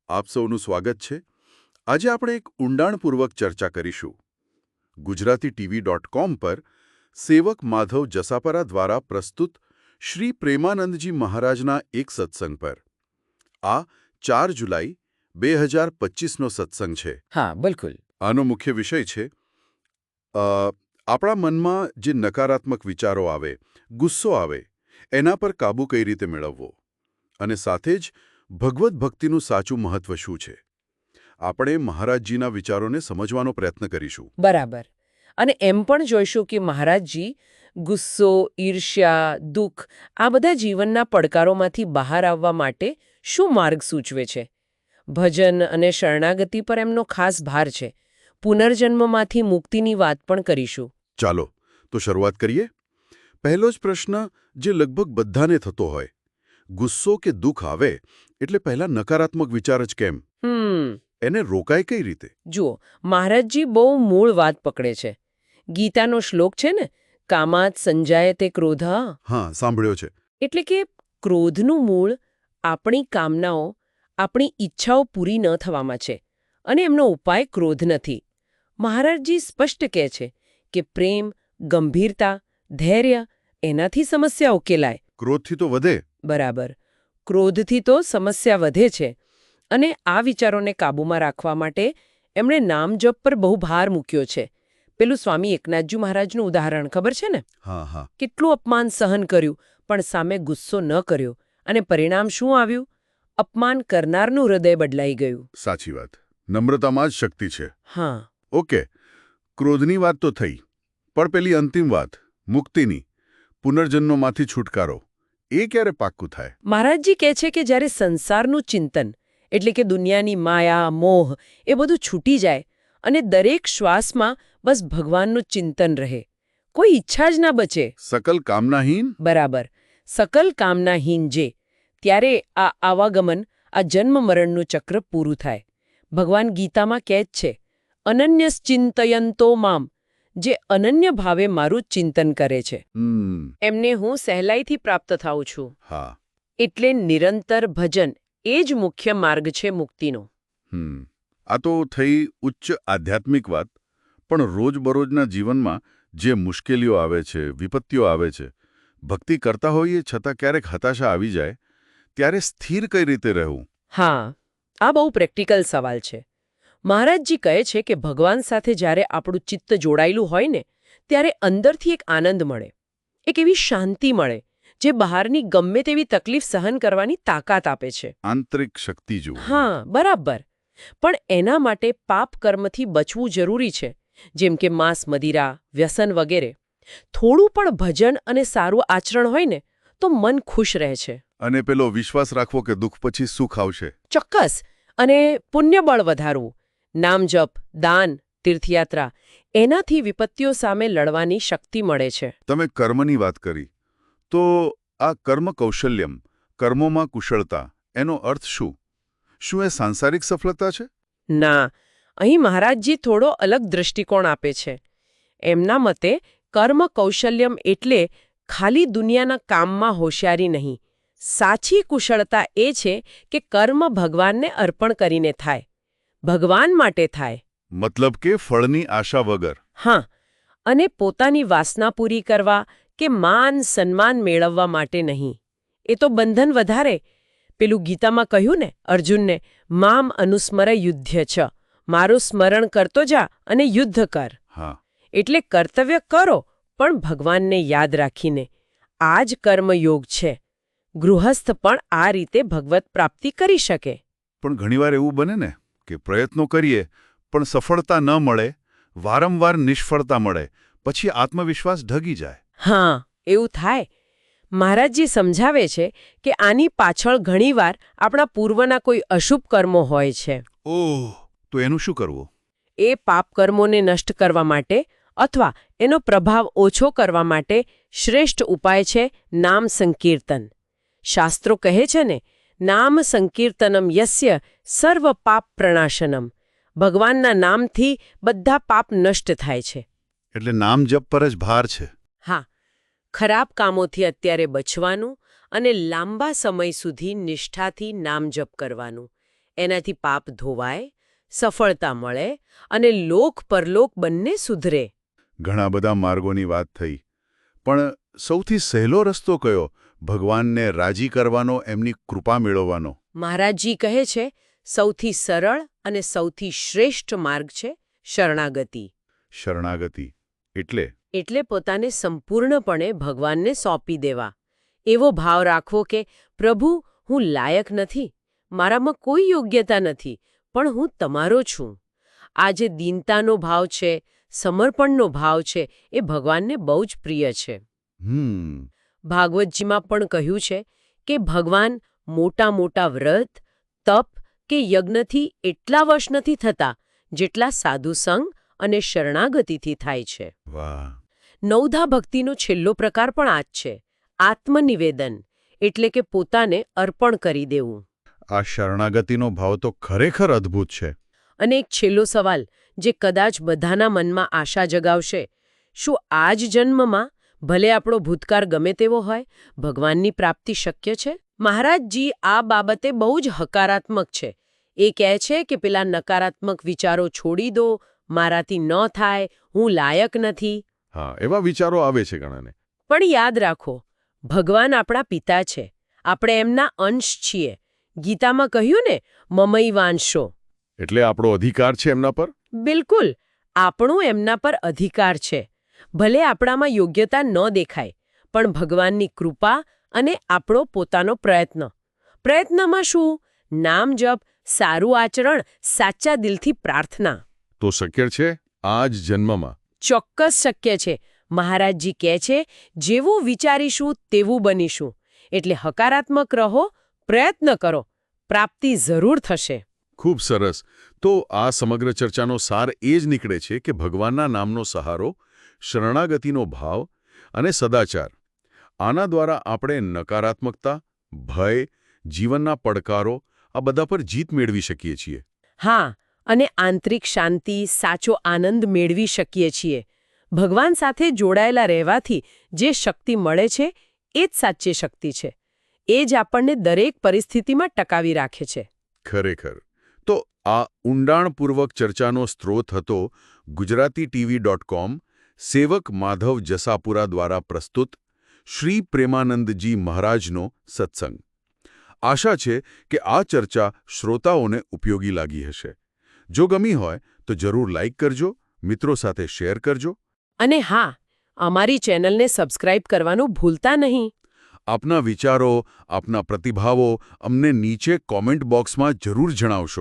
આપ સૌનું સ્વાગત છે. આજે આપણે એક ઊંડાણપૂર્વક ચર્ચા કરીશું. ગુજરાતીTV.com પર સેવક માધવ જસાપરા દ્વારા પ્રસ્તુત શ્રી પ્રેમાનંદજી મહારાજના એક સત્સંગ પર. આ 4 જુલાઈ 2025નો સત્સંગ છે. હા, બિલકુલ. આનો મુખ્ય વિષય છે આપણા મનમાં જે નકારાત્મક વિચારો આવે, ગુસ્સો આવે, એના પર કાબૂ કઈ રીતે મેળવવો, અને સાથે જ ભગવદ્ ભક્તિનું સાચું મહત્વ શું છે. આપણે મહારાજજીના વિચારોને સમજવાનો પ્રયત્ન કરીશું. બરાબર. અને એમ પણ જોઈશું કે મહારાજજી ગુસ્સો, ઈર્ષ્યા, દુઃખ આ બધા જીવનના પડકારોમાંથી બહાર આવવા માટે શું માર્ગ સૂચવે છે. ભજન અને શરણાગતિ પર એમનો ખાસ ભાર છે. પુનર્જન્મમાંથી મુક્તિની વાત પણ કરીશું. ચાલો તો શરૂઆત કરીએ. પહેલો જ પ્રશ્ન જે લગભગ બધાને થતો હોય, ગુસ્સો કે દુઃખ આવે એટલે પહેલા નકારાત્મક વિચાર જ કેમ? એને રોકાય કઈ રીતે? જુઓ, મહારાજજી બહુ મૂળ વાત પકડે છે. ગીતાનો શ્લોક છે ને, કામાત સંજાયતે ક્રોધઃ. હા, સાંભળ્યો છે. એટલે કે ક્રોધનું મૂળ આપણી કામનાઓ, આપણી ઈચ્છાઓ પૂરી ન થવામાં છે, અને એમનો ઉપાય ક્રોધ નથી. મહારાજજી સ્પષ્ટ કહે છે કે પ્રેમ, ગંભીરતા, ધૈર્ય એનાથી સમસ્યા ઉકેલાય. ક્રોધથી તો વધે. બરાબર. ક્રોધથી તો સમસ્યા વધે છે. અને આ વિચારોને કાબૂમાં રાખવા માટે એમણે નામજપ પર બહુ ભાર મૂક્યો છે. પેલું સ્વામી એકનાથજી મહારાજનું ઉદાહરણ ખબર છે ને? હા હા. કેટલું અપમાન સહન કર્યું, પણ સામે ગુસ્સો ન કર્યો, અને પરિણામ શું આવ્યું? અપમાન કરનારનું હૃદય બદલાઈ ગયું. સાચી વાત. નમ્રતામાં જ શક્તિ છે. હા. ઓકે, ક્રોધની વાત તો થઈ, પણ પેલી અંતિમ વાત, મુક્તિની, પુનર્જન્મમાંથી છુટકારો, એ ક્યારે પાક્કું થાય? મહારાજજી કહે છે કે જ્યારે સંસારનું ચિંતન, એટલે કે દુનિયાની માયા, મોહ એ બધું છૂટી જાય અને દરેક શ્વાસમાં બસ ભગવાનનું ચિંતન રહે, કોઈ ઈચ્છા જ ના બચે. સકલ કામનાહીન. બરાબર. સકલ કામનાહીન જે, ત્યારે આ આવાગમન, આ જન્મ મરણનું ચક્ર પૂરું થાય. ભગવાન ગીતામાં કહે જ છે, અનન્યશ્ચિંતયંતો મામ, જે અનન્ય ભાવે મારું ચિંતન કરે છે, એમને હું સહેલાઈથી પ્રાપ્ત થાઉં છું. હા. એટલે નિરંતર ભજન એ જ મુખ્ય માર્ગ છે મુક્તિનો. આ તો થઈ ઉચ્ચ આધ્યાત્મિક વાત, પણ રોજબરોજના જીવનમાં જે મુશ્કેલીઓ આવે છે, વિપત્તિઓ આવે છે, ભક્તિ કરતા હોઈએ છતાં ક્યારેક હતાશા આવી જાય, ત્યારે સ્થિર કઈ રીતે રહેવું? હા, આ બહુ પ્રેક્ટિકલ સવાલ છે. મહારાજજી કહે છે કે ભગવાન સાથે જ્યારે આપણું ચિત્ત જોડાયેલું હોય ને, ત્યારે અંદરથી એક આનંદ મળે, એક એવી શાંતિ મળે જે બહારની ગમે તેવી તકલીફ સહન કરવાની તાકાત આપે છે. આંતરિક શક્તિ જુઓ. હા, બરાબર. પણ એના માટે પાપ કર્મથી બચવું જરૂરી છે, જેમ કે માંસ, મદિરા, વ્યસન વગેરે. થોડું પણ ભજન અને સારું આચરણ હોય ને તો મન ખુશ રહે છે. અને પેલો વિશ્વાસ રાખવો કે દુઃખ પછી સુખ આવશે. ચોક્કસ. અને પુણ્યબળ વધારવું, નામજપ, દાન, તીર્થયાત્રા, એનાથી વિપત્તિઓ સામે લડવાની શક્તિ મળે છે. તમે કર્મની વાત કરી, તો આ કર્મ કૌશલ્યમ, કર્મોમાં કુશળતા, એનો અર્થ શું? શું એ સાંસારિક સફળતા છે? ના, અહીં મહારાજજી થોડો અલગ દૃષ્ટિકોણ આપે છે. એમના મતે કર્મ કૌશલ્યમ એટલે ખાલી દુનિયાના કામમાં હોશિયારી નહીં. સાચી કુશળતા એ છે કે કર્મ ભગવાનને અર્પણ કરીને થાય, ભગવાન માટે થાય. મતલબ કે ફળની આશા વગર. હા, અને પોતાની વાસના પૂરી કરવા કે માન સન્માન મેળવવા માટે નહીં. એ તો બંધન વધારે. પેલું ગીતામાં કહ્યું ને અર્જુનને, મામ અનુસ્મર યુદ્ધ છ, મારું સ્મરણ કરતો જા અને યુદ્ધ કર. હા. એટલે કર્તવ્ય કરો, પણ ભગવાનને યાદ રાખીને. આ જ કર્મયોગ છે. ગૃહસ્થ પણ આ રીતે ભગવત પ્રાપ્તિ કરી શકે. પણ ઘણીવાર એવું બને ને કે પ્રયત્નો કરીએ પણ સફળતા ન મળે, વારંવાર નિષ્ફળતા મળે, પછી આત્મવિશ્વાસ ઢગી જાય. હા, એવું થાય. મહારાજજી સમજાવે છે કે આની પાછળ ઘણીવાર આપણા પૂર્વના કોઈ અશુભ કર્મો હોય છે. ઓહ, તો એનું શું કરવું? એ પાપ કર્મોને નષ્ટ કરવા માટે અથવા એનો પ્રભાવ ઓછો કરવા માટે શ્રેષ્ઠ ઉપાય છે નામ સંકીર્તન. શાસ્ત્રો કહે છે ને, નામ સંકીર્તનમ યસ્ય સર્વ પાપ પ્રણાશનમ. ભગવાનના નામથી બધા પાપ નષ્ટ થાય છે. એટલે નામ જપ પર જ ભાર છે. હા, ખરાબ કામોથી અત્યારે બચવાનું અને લાંબા સમય સુધી નિષ્ઠાથી નામ જપ કરવાનું, એનાથી પાપ ધોવાય, સફળતા મળે અને લોક પરલોક બંને સુધરે. ઘણા બધા માર્ગોની વાત થઈ, પણ સૌથી સહેલો રસ્તો કયો ભગવાનને રાજી કરવાનો, એમની કૃપા મેળવવાનો? મહારાજજી કહે છે, સૌથી સરળ અને સૌથી શ્રેષ્ઠ માર્ગ છે શરણાગતિ. શરણાગતિ એટલે પોતાને સંપૂર્ણપણે ભગવાનને સોંપી દેવા. એવો ભાવ રાખવો કે પ્રભુ, હું લાયક નથી, મારામાં કોઈ યોગ્યતા નથી, પણ હું તમારો છું. આ જે દીનતાનો ભાવ છે, સમર્પણનો ભાવ છે, એ ભગવાનને બહુ જ પ્રિય છે. ભાગવતજીમાં પણ કહ્યું છે કે ભગવાન મોટા મોટા વ્રત, તપ કે યજ્ઞથી એટલા વશ નથી થતા જેટલા સાધુસંગ અને શરણાગતિથી થાય છે. વાહ! નવધા ભક્તિનો છેલ્લો પ્રકાર પણ આ જ છે, આત્મનિવેદન, એટલે કે પોતાને અર્પણ કરી દેવું. આ શરણાગતિનો ભાવ તો ખરેખર અદ્ભુત છે. અને એક છેલ્લો સવાલ જે કદાચ બધાના મનમાં આશા જગાવશે, શું આ જ જન્મમાં, ભલે આપણો ભૂતકાળ ગમે તેવો હોય, ભગવાનની પ્રાપ્તિ શક્ય છે? મહારાજજી આ બાબતે બહુ જ હકારાત્મક છે. એ કહે છે કે પેલા નકારાત્મક વિચારો છોડી દો, મારાથી ન થાય, હું લાયક નથી. હા, એવા વિચારો આવે છે ઘણાને. પણ યાદ રાખો, ભગવાન આપણા પિતા છે, આપણે એમના અંશ છીએ. ગીતામાં કહ્યું ને, મમૈવાંશો. એટલે આપણો અધિકાર છે એમના પર? બિલકુલ, આપણો એમના પર અધિકાર છે. ભલે આપણામાં યોગ્યતા ન દેખાય, પણ ભગવાનની કૃપા અને આપણો પોતાનો પ્રયત્ન. પ્રયત્નમાં શું? નામ જપ, સારું આચરણ, સાચા દિલથી પ્રાર્થના. તો શક્ય છે આ જ જન્મમાં? ચોક્કસ શક્ય છે. મહારાજજી કહે છે, જેવું વિચારીશું તેવું બનીશું. એટલે હકારાત્મક રહો, પ્રયત્ન કરો, પ્રાપ્તિ જરૂર થશે. ખૂબ સરસ. તો આ સમગ્ર ચર્ચાનો સાર એ જ નીકળે છે કે ભગવાનના નામનો સહારો, શરણાગતિનો ભાવ અને સદાચાર, આના દ્વારા આપણે નકારાત્મકતા, ભય, જીવનના પડકારો આ બધા પર જીત મેળવી શકીએ છીએ. હા, અને આંતરિક શાંતિ, સાચો આનંદ મેળવી શકીએ છીએ. ભગવાન સાથે જોડાયેલા રહેવાથી જે શક્તિ મળે છે, એ જ સાચી શક્તિ છે. એ જ આપણને દરેક પરિસ્થિતિમાં ટકાવી રાખે છે. ખરેખર. તો આ ઊંડાણપૂર્વક ચર્ચાનો સ્ત્રોત હતો gujaratiTV.com સેવક માધવ જસાપુરા દ્વારા પ્રસ્તુત શ્રી પ્રેમાનંદજી મહારાજનો સત્સંગ. આશા છે કે આ ચર્ચા શ્રોતાઓને ઉપયોગી લાગી હશે. જો ગમી હોય તો જરૂર લાઇક કરજો, મિત્રો સાથે શેર કરજો. અને હા, અમારી ચેનલને સબસ્ક્રાઇબ કરવાનું ભૂલતા નહીં. આપના વિચારો, આપના પ્રતિભાવો અમને નીચે કોમેન્ટ બોક્સમાં જરૂર જણાવશો.